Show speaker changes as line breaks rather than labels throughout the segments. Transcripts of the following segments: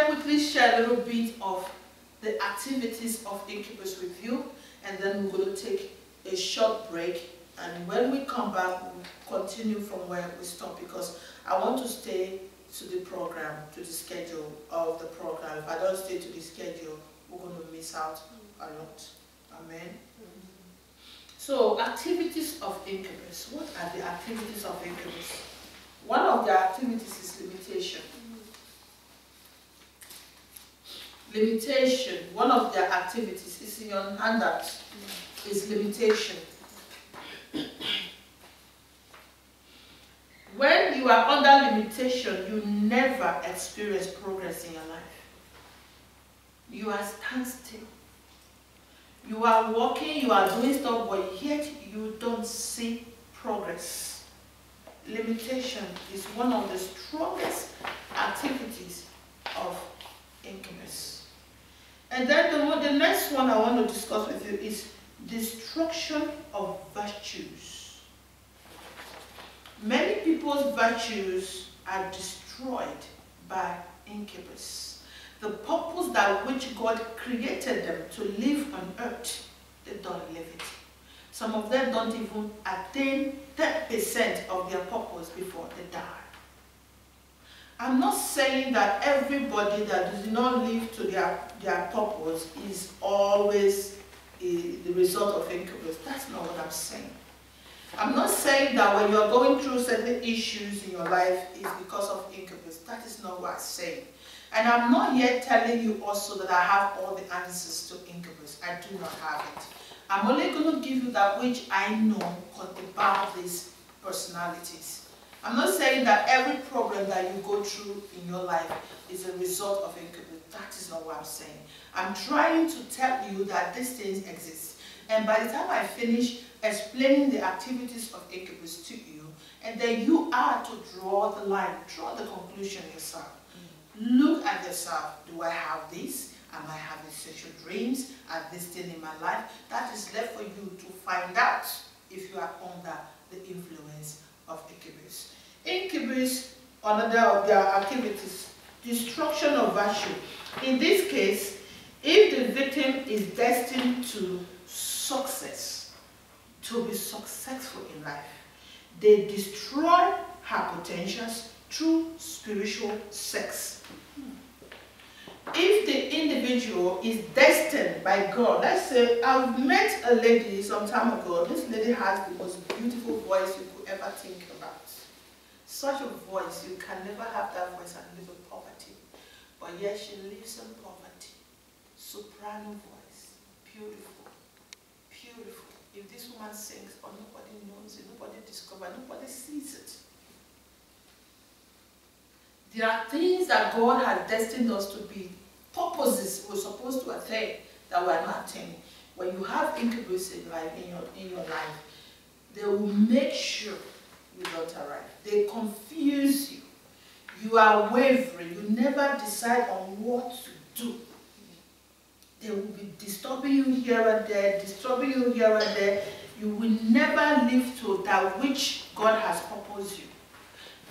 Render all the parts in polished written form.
quickly share a little bit of the activities of incubus with you, and then we're going to take a short break. And when we come back, we'll continue from where we stopped, because I want to stay to the program, to the schedule of the program. If I don't stay to the schedule, we're going to miss out a lot. Amen. So, activities of incubus. What are the activities of incubus? One of the activities is limitation. Limitation. One of their activities is in your handout. Is limitation. When you are under limitation, you never experience progress in your life. You are standstill. You are walking, you are doing stuff, but yet you don't see progress. Limitation is one of the strongest activities of incubus. And then the next one I want to discuss with you is destruction of virtues. Many people's virtues are destroyed by incubus. The purpose that which God created them to live on earth, they don't live it. Some of them don't even attain 10% of their purpose before they die. I'm not saying that everybody that does not live to their purpose is always the result of incubus. That's not what I'm saying. I'm not saying that when you're going through certain issues in your life is because of incubus. That is not what I'm saying. And I'm not yet telling you also that I have all the answers to incubus. I do not have it. I'm only going to give you that which I know about these personalities. I'm not saying that every problem that you go through in your life is a result of incubus. That is not what I'm saying. I'm trying to tell you that these things exist. And by the time I finish explaining the activities of incubus to you, and then you are to draw the line, draw the conclusion yourself. Look at yourself. Do I have this? Am I having sexual dreams? Are this thing in my life? That is left for you to find out if you are under the influence of incubus. Incubus, another of their activities, destruction of virtue. In this case, if the victim is destined to success, to be successful in life, they destroy her potentials through spiritual sex. If the individual is destined by God, let's say I've met a lady some time ago. This lady has the most beautiful voice you could ever think about. Such a voice, you can never have that voice and live in poverty. But yet she lives in poverty. Soprano voice, beautiful, beautiful. If this woman sings, oh, nobody knows it, nobody discovers, nobody sees it. There are things that God has destined us to be, purposes we're supposed to attain that we're not attaining. When you have incubus in your life, they will make sure you don't arrive. They confuse you. You are wavering. You never decide on what to do. They will be disturbing you here and there, disturbing you here and there. You will never live to that which God has proposed you.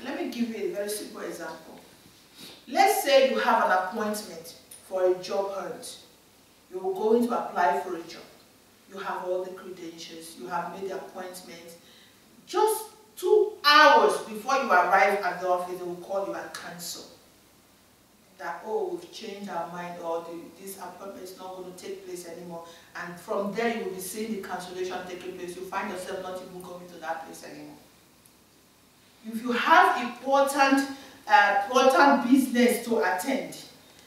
Let me give you a very simple example. Let's say you have an appointment for a job hunt. You are going to apply for a job. You have all the credentials. You have made the appointment. Just 2 hours before you arrive at the office, they will call you and cancel. That, oh, we've changed our mind, or this appointment is not going to take place anymore. And from there, you will be seeing the cancellation taking place. You find yourself not even going to that place anymore. If you have important business to attend,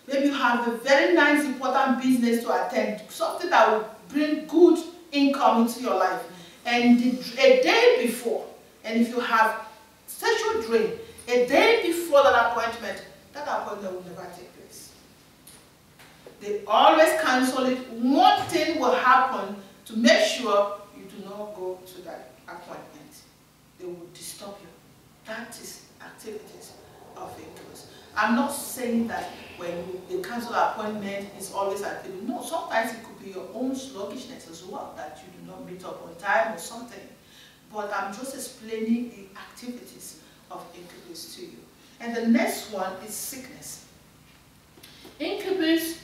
maybe you have a very nice important business to attend, something that will bring good income into your life, and a day before, and if you have sexual dream, a day before that appointment will never take place. They always cancel it. One thing will happen to make sure you do not go to that appointment. They will disturb you. That is activities of incubus. I'm not saying that when they cancel an appointment, it's always activity. No, sometimes it could be your own sluggishness as well, that you do not meet up on time or something. But I'm just explaining the activities of incubus to you. And the next one is sickness.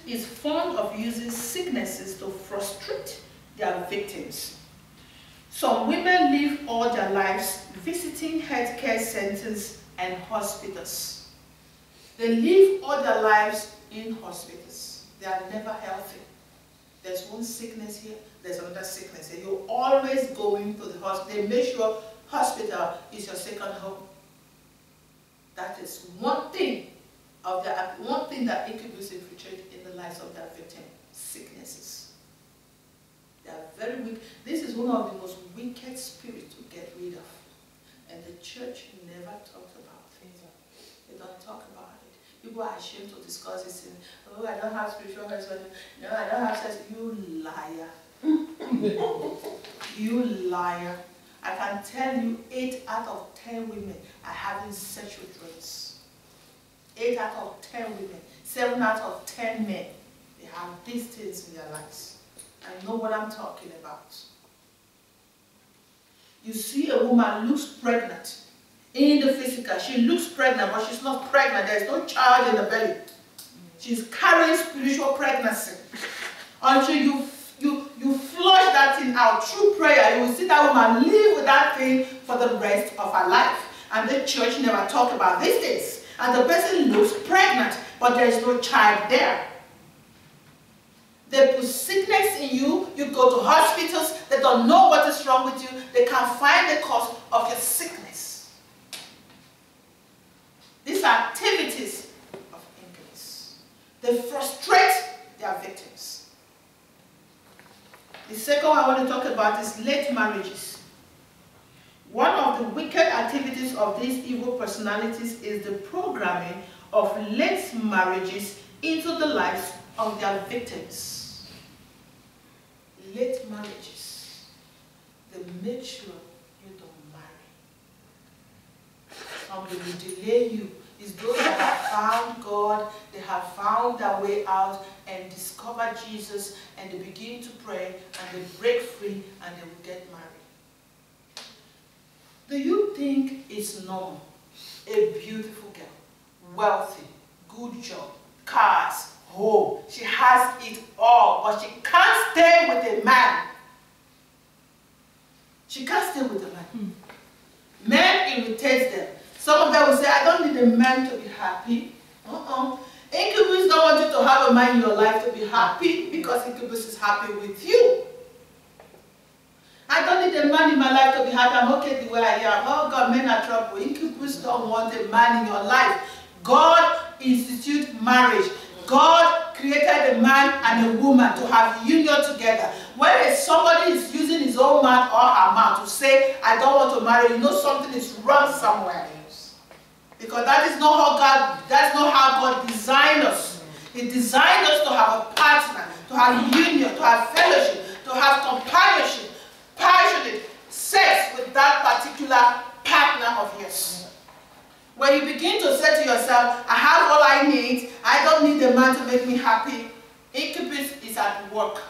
is fond of using sicknesses to frustrate their victims. Some women live all their lives visiting healthcare centers and hospitals. They live all their lives in hospitals. They are never healthy. There's one sickness here, there's another sickness here. You're always going to the hospital. They make sure hospital is your second home. That is one thing that incubus infiltrate in the lives of their victim, sicknesses. They are very weak. This is one of the most wicked spirits to get rid of. And the church never talked about it. They don't talk about it. People are ashamed to discuss this. Oh, I don't have spiritual husband. No, I don't have sex. You liar. You liar. I can tell you 8 out of 10 women are having sexual dreams. 8 out of 10 women. 7 out of 10 men. They have these things in their lives. I know what I'm talking about. You see a woman looks pregnant in the physical. She looks pregnant, but she's not pregnant. There's no child in the belly. She's carrying spiritual pregnancy. Until you flush that thing out through prayer, you will see that woman live with that thing for the rest of her life. And the church never talk about these things. And the person looks pregnant, but there is no child there. They put sickness in you. You go to hospitals. They don't know what is wrong with you. They can't find the cause of your sickness. These are activities of incubus. They frustrate their victims. The second one I want to talk about is late marriages. One of the wicked activities of these evil personalities is the programming of late marriages into the lives of their victims. Late marriages. They make sure you don't marry. Some will delay you. It's those that have found God, they have found their way out and discover Jesus, and they begin to pray and they break free and they will get married. Do you think it's normal? A beautiful girl, wealthy, good job, cars, home, she has it all, but she can't stay with a man. She can't stay with a man. Men irritate them. Some of them will say, I don't need a man to be happy. Incubus don't want you to have a man in your life to be happy, because incubus is happy with you. I don't need a man in my life to be happy. I'm okay the way I am. Oh God, men are trouble. Incubus don't want a man in your life. God instituted marriage. God created a man and a woman to have union together. When somebody is using his own mouth or her mouth to say, I don't want to marry, you know something is wrong somewhere. Because that is not how God designed us. He designed us to have a partner, to have union, to have fellowship, to have companionship, passionate sex with that particular partner of yours. When you begin to say to yourself, I have all I need, I don't need a man to make me happy, incubus is at work.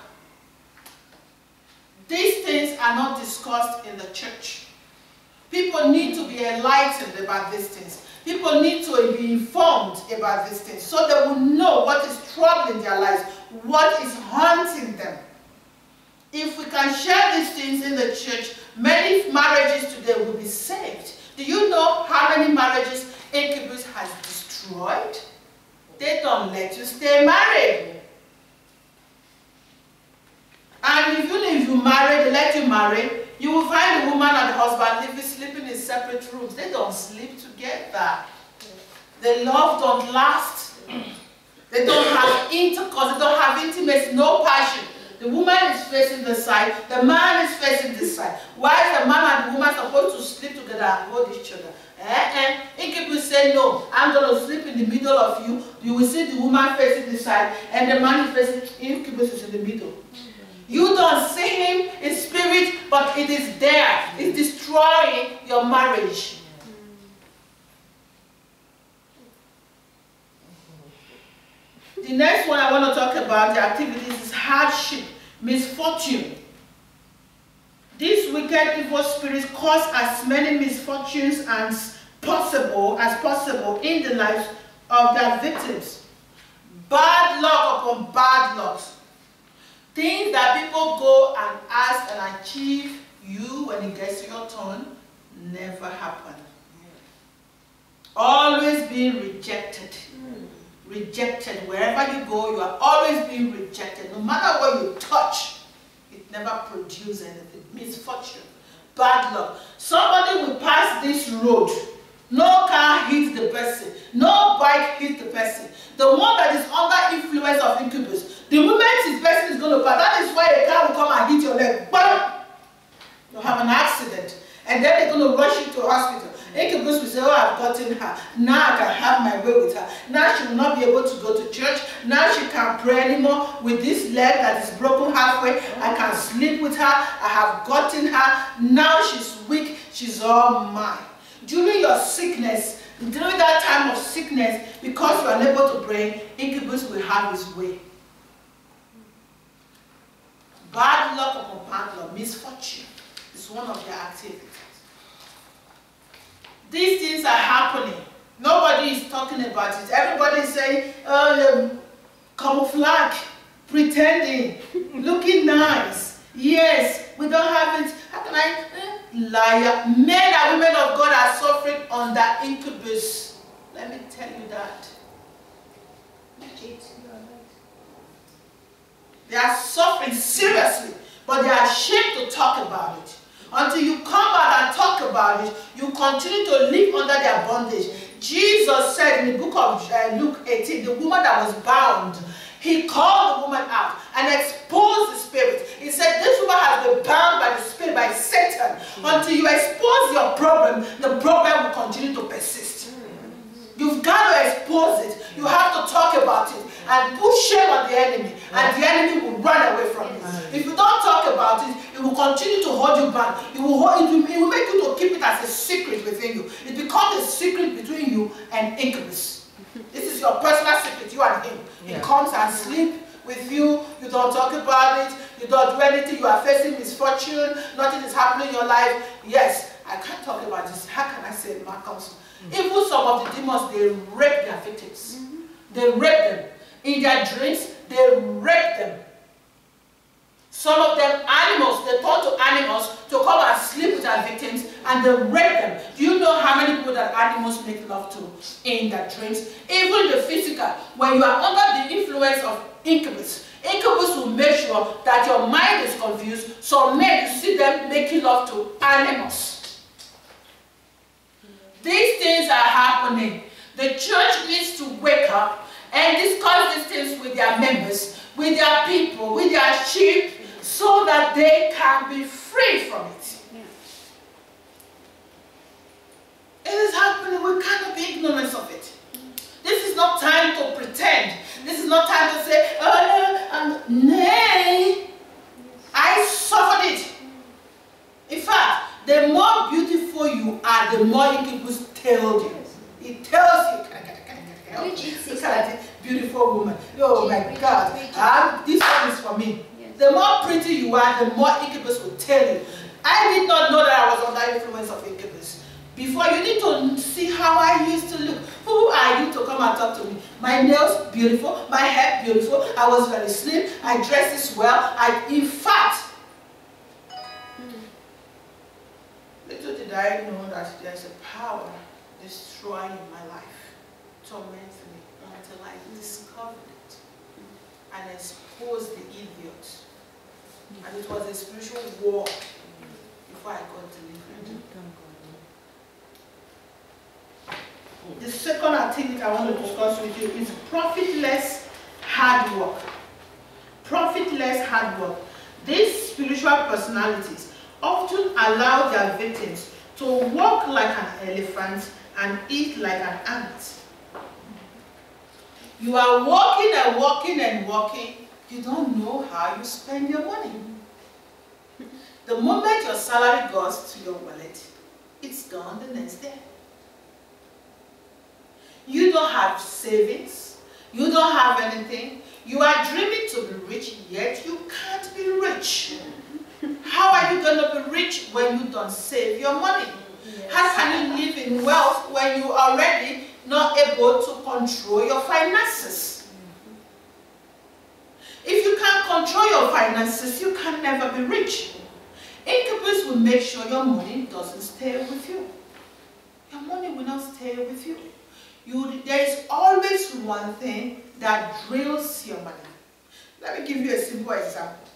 These things are not discussed in the church. People need to be enlightened about these things. People need to be informed about these things so they will know what is troubling their lives, what is haunting them. If we can share these things in the church, many marriages today will be saved. Do you know how many marriages incubus has destroyed? They don't let you stay married. And even if you marry, they let you marry, you will find the woman and the husband sleeping in separate rooms. They don't sleep together. The love don't last. They don't have intercourse. They don't have intimacy, no passion. The woman is facing the side. The man is facing this side. Why is the man and the woman supposed to sleep together and hold each other? Incubus say, no, I'm going to sleep in the middle of you. You will see the woman facing this side and the man is facing, incubus is in the middle. You don't see him in spirit, but it is there. It's destroying your marriage. The next one I want to talk about, the activities, is hardship, misfortune. These wicked evil spirits cause as many misfortunes as possible in the lives of their victims. Bad luck upon bad luck. Things that people go and ask and achieve, you, when it gets to your turn, never happen. Always being rejected. Rejected. Wherever you go, you are always being rejected. No matter what you touch, it never produces anything. Misfortune. Bad luck. Somebody will pass this road. No car hits the person. No bike hits the person. The one that is under influence of incubus, the moment this person is going to pass, that is why a car will come and hit your leg. Bam! You'll have an accident. And then they're going to rush you to a hospital. Incubus will say, oh, I've gotten her. Now I can have my way with her. Now she will not be able to go to church. Now she can't pray anymore. With this leg that is broken halfway, I can sleep with her. I have gotten her. Now she's weak. She's all mine. During your sickness, during that time of sickness, because you are unable to pray, incubus will have his way. Bad luck upon bad luck, misfortune is one of their activities. These things are happening. Nobody is talking about it. Everybody is saying, camouflage, pretending, looking nice. Yes, we don't have it. How can I? Liar. Men and women of God are suffering under incubus. Let me tell you that. They are suffering seriously, but they are ashamed to talk about it. Until you come back and talk about it, you continue to live under their bondage. Jesus said in the book of Luke 18, the woman that was bound, he called the woman out and exposed the spirit. He said, this woman has been bound by the spirit, by Satan. Until you expose your problem, the problem will continue to persist. You've got to expose it. You have to talk about it and put shame on the enemy, and the enemy will run away from you. If you don't talk about it, it will continue to hold you back. It will make you to keep it as a secret within you. It becomes a secret between you and incubus. This is your personal secret, you and him. He comes and sleeps with you. You don't talk about it. You don't do anything. You are facing misfortune. Nothing is happening in your life. Yes, I can't talk about this. How can I say it, Marcus? Even some of the demons, they rape their victims. They rape them. In their dreams, they rape them. Some of them animals, they turn to animals to come and sleep with their victims, and they rape them. Do you know how many people that animals make love to in their dreams? Even the physical, when you are under the influence of incubus, incubus will make sure that your mind is confused, so men, you see them making love to animals. These things are happening. The church needs to wake up and discuss these things with their members, with their people, with their sheep, so that they can be free from it. It is happening. We cannot be ignorant of it. This is not time to pretend. This is not time to say, oh, nay, I suffered it. In fact, the more beautiful you are, the more incubus tells you. It tells you, look at this beautiful woman. Oh my God, this one is for me. Yes. The more pretty you are, the more incubus will tell you. I did not know that I was under influence of incubus. Before, you need to see how I used to look. Who are you to come and talk to me? My nails beautiful, my hair beautiful. I was very slim. I dressed this well. In fact, little did I know that there's a power destroying my life, tormenting me, until I discovered it and exposed the idiot. And it was a spiritual war before I got delivered. The second activity I want to discuss with you is profitless hard work. Profitless hard work. These spiritual personalities often allow their victims to walk like an elephant and eat like an ant. You are walking and walking and walking. You don't know how you spend your money. The moment your salary goes to your wallet, it's gone the next day. You don't have savings. You don't have anything. You are dreaming to be rich, yet you can't be rich. How are you going to be rich when you don't save your money? Yes. How can you live in wealth when you are already not able to control your finances? control your finances, you can never be rich. Incubus will make sure your money doesn't stay with you. Your money will not stay with you. There is always one thing that drills your money. Let me give you a simple example.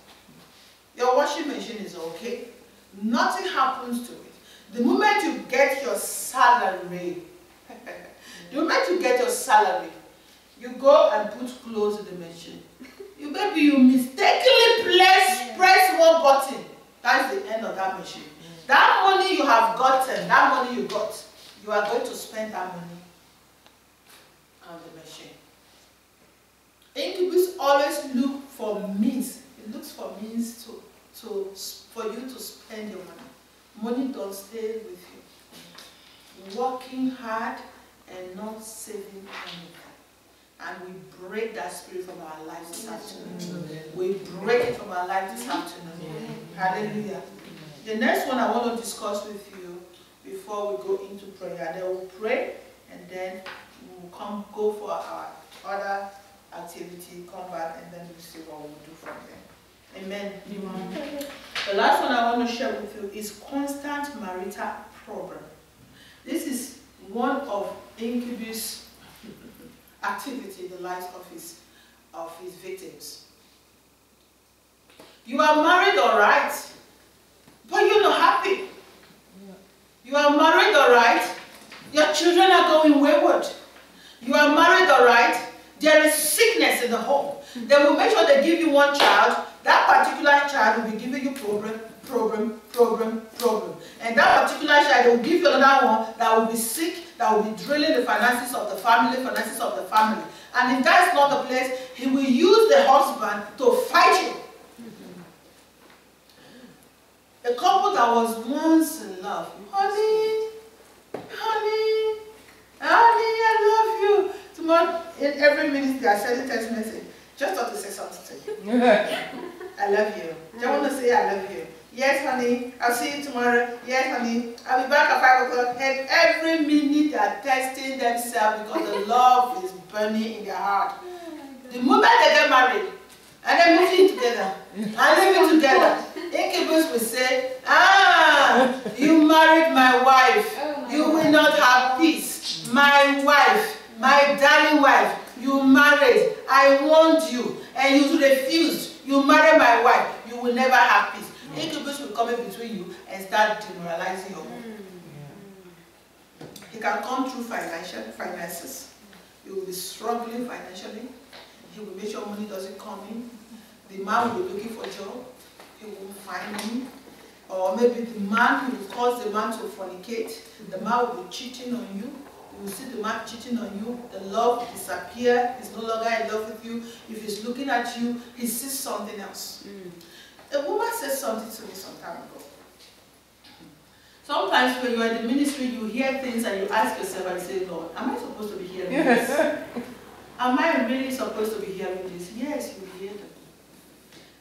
Your washing machine is okay. Nothing happens to it. The moment you get your salary, you go and put clothes in the machine. Maybe you mistakenly press one button. That's the end of that machine. That money you have gotten, that money you got, you are going to spend that money on the machine. Incubus always look for means. It looks for means for you to spend your money. Money don't stay with you. Working hard and not saving anything. And we break that spirit from our lives this afternoon. We break it from our lives this afternoon. Hallelujah. The next one I want to discuss with you before we go into prayer. Then we'll pray and then we'll go for our other activity, come back, and then we'll see what we'll do from there. Amen. Amen. The last one I want to share with you is constant marital problem. This is one of Incubus' activity in the lives of his victims. You are married, all right, but you're not happy. You are married, all right, your children are going wayward. You are married, all right, there is sickness in the home. They will make sure they give you one child. That particular child will be giving you problem. And that particular child, they will give you another one that will be sick, that will be drilling the finances of the family. And if that's not the place, he will use the husband to fight you. A couple that was once in love. Honey, I love you. Tomorrow, in every minute, they are sending text message. Just thought to say something to you. I love you. Do you want to say I love you? Yes, honey. I'll see you tomorrow. Yes, honey. I'll be back at 5 o'clock. And every minute they are testing themselves because the love is burning in their heart. The moment they get married, and they're moving together, and living together, Incubus will say, you married my wife. You will not have peace. My wife, my darling wife, you married. I want you. And you refused. You marry my wife. You will never have peace. Incubus will come in between you and start demoralizing your home. He can come through finances. You will be struggling financially. He will make sure money doesn't come in. The man will be looking for a job. He won't find him. Or maybe the man will cause the man to fornicate. The man will be cheating on you. You will see the man cheating on you. The love will disappear. He's no longer in love with you. If he's looking at you, he sees something else. A woman said something to me some time ago. Sometimes when you are in the ministry, you hear things and you ask yourself and say, Lord, am I supposed to be hearing this? Am I really supposed to be hearing this? Yes, you hear them.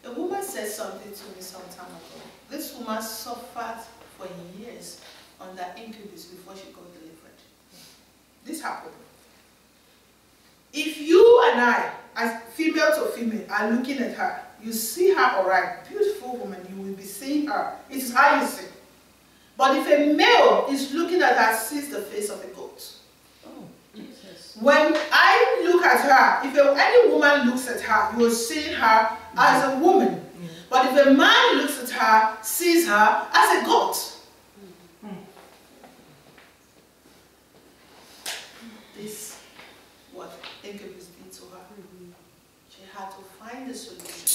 A woman said something to me some time ago. This woman suffered for years under Incubus before she got delivered. This happened. If you and I, as female to female, are looking at her, you see her alright, beautiful woman, you will be seeing her. It is how you see. But if a male is looking at her, sees the face of a goat. Oh, Jesus. When I look at her, if any woman looks at her, you will see her as a woman. But if a man looks at her, sees her as a goat. This what Incubus did to her. She had to find a solution.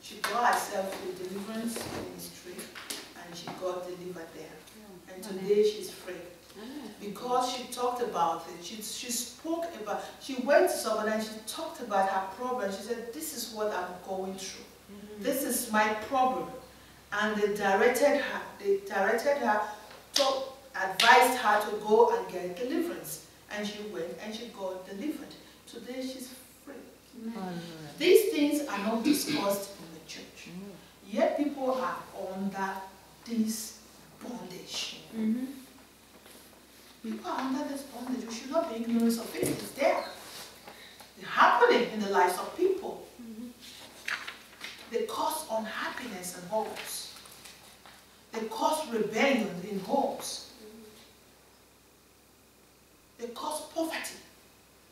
She got herself to the deliverance ministry and she got delivered there. And today she's free. Because she talked about it. She spoke about, she went to someone and she talked about her problem. She said, this is what I'm going through. This is my problem. And they directed her, advised her to go and get deliverance. And she went and she got delivered. Today she's free. These things are not discussed in the church. Yet people are under this bondage. People are under this bondage. We should not be ignorant of it. It's there. It's happening in the lives of people. They cause unhappiness in homes. They cause rebellion in homes. They cause poverty.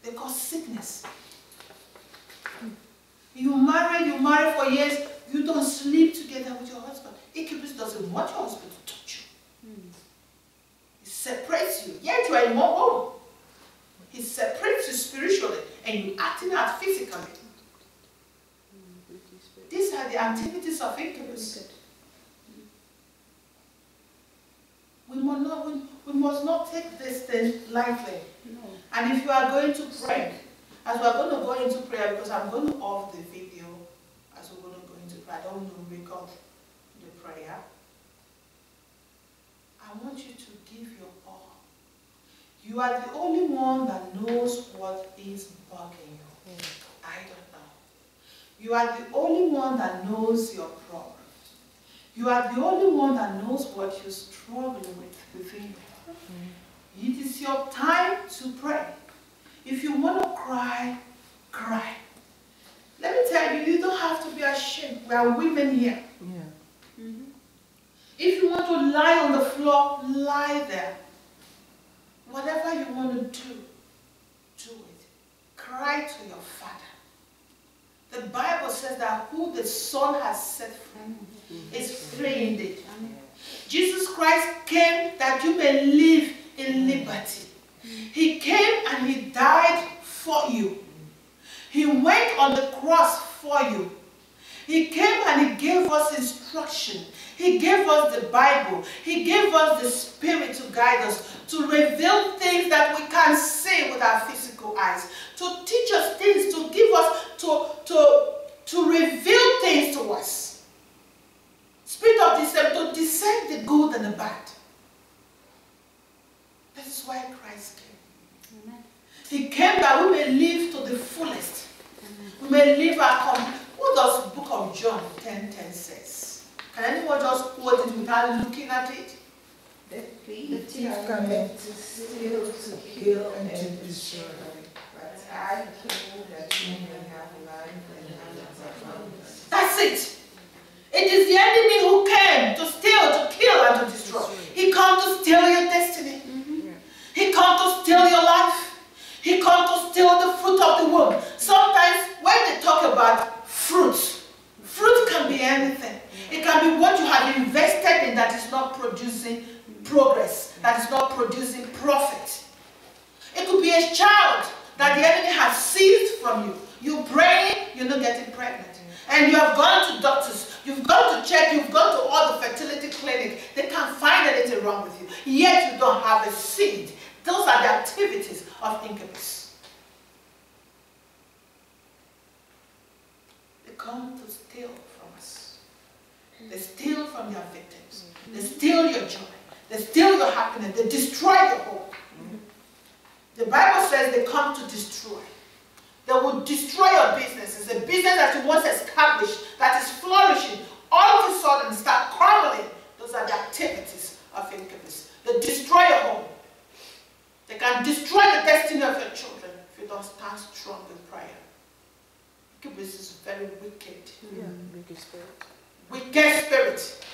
They cause sickness. You marry for years, you don't sleep together with your husband. Incubus doesn't want your husband to touch you. He separates you, yet you are in one home. He separates you spiritually and you acting out physically. These are the activities of incubus. We must not take this thing lightly. No. And if you are going to pray, as we are going to go into prayer, because I'm going to off the video as we're going to go into prayer, I don't want to record the prayer. I want you to give your all. You are the only one that knows what is bugging you. I don't know. You are the only one that knows your problem. You are the only one that knows what you're struggling with within you. It is your time to pray. If you want to cry, cry. Let me tell you, you don't have to be ashamed. We are women here. Yeah. If you want to lie on the floor, lie there. Whatever you want to do, do it. Cry to your Father. The Bible says that who the Son has set free is free indeed. Jesus Christ came that you may live in liberty. He came and He died for you. He went on the cross for you. He came and He gave us instruction. He gave us the Bible. He gave us the Spirit to guide us, to reveal things that we can't see with our physical eyes, to teach us things, to give us, to reveal things to us. Spirit of discernment, to discern the good and the bad. That is why Christ came. Amen. He came that we may live to the fullest. Amen. We may live our complete. What does the book of John 10:10 says? Can anyone just quote it without looking at it?
The thief cometh to steal, to kill, and to destroy. But I came that you may have life and have it abundantly.
That's it. It is the enemy who came to steal, to kill, and to destroy. He came to steal your destiny. He came to steal your life. He came to steal the fruit of the womb. Sometimes when they talk about fruit, fruit can be anything. It can be what you have invested in that is not producing progress, that is not producing profit. It could be a child that the enemy has seized from you. You're praying, you're not getting pregnant. And you have gone to doctors, you've gone to check, you've gone to all the fertility clinics. They can't find anything wrong with you. Yet you don't have a seed. Those are the activities of incubus. They come to steal from us. They steal from your victims. They steal your joy. They steal your happiness. They destroy your hope. The Bible says they come to destroy. They will destroy your business. It's a business that you once established, that is flourishing. All of a sudden start crumbling. Those are the activities of incubus. They destroy your home. They can destroy the destiny of your children if you don't stand strong in prayer. Incubus is very wicked.
Yeah, wicked spirit.
Wicked spirit.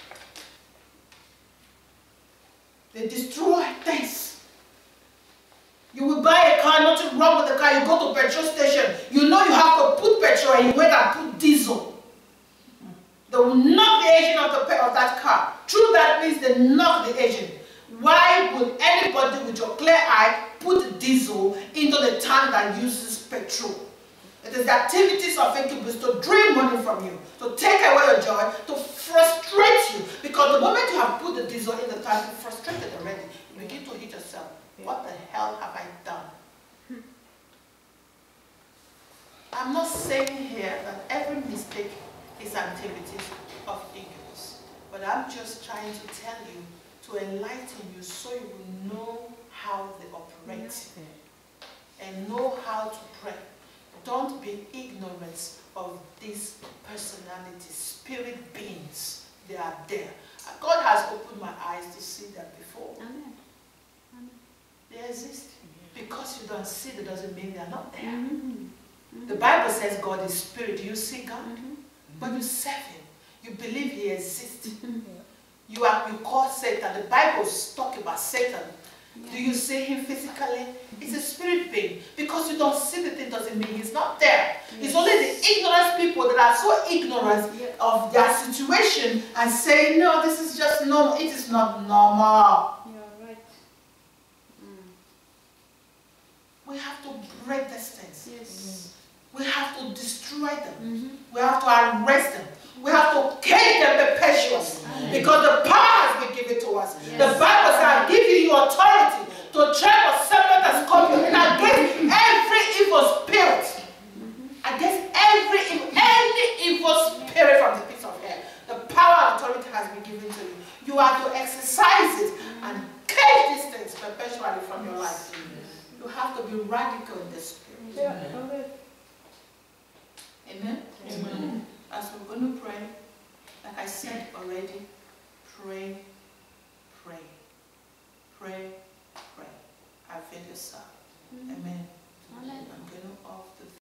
They destroy things. You will buy a car, nothing wrong with the car. You go to petrol station. You know you have to put petrol and you went and put diesel. They will knock the engine of that car. Through that means they knock the engine. Why would anybody with your clear eye put diesel into the tank that uses petrol? It is the activities of incubus to drain money from you, to take away your joy, to frustrate you. Because the moment you have put the diesel in the tank, you're frustrated already. You begin to hit yourself. What the hell have I done? I'm not saying here that every mistake is activities of incubus. But I'm just trying to tell you, to enlighten you so you will know how they operate and know how to pray. Don't be ignorant of these personalities, spirit beings. They are there. God has opened my eyes to see them before.
Amen. Amen.
They exist. Because you don't see them doesn't mean they are not there. The Bible says God is spirit. Do you see God? But you serve him. You believe he exists. You call Satan. The Bible talks about Satan. Do you see him physically? It's a spirit being. Because you don't see the thing doesn't mean he's not there. It's only the ignorant people that are so ignorant of their situation and say, no, this is just normal. It is not normal.
You're right.
We have to break these things.
Yes.
We have to destroy them. We have to arrest them. We have to cage them perpetually. Because the power has been given to us.
Yes.
The Bible says, I give you authority to tread on serpent and scorpion and against every evil spirit. Against any evil spirit from the pits of hell. The power and authority has been given to you. You are to exercise it and cage these things perpetually from your life. You have to be radical in the spirit. Amen? Amen. As we're going to pray, like I said already, pray, pray, pray, pray. Avail yourself. Amen.
Amen.
I'm going to off the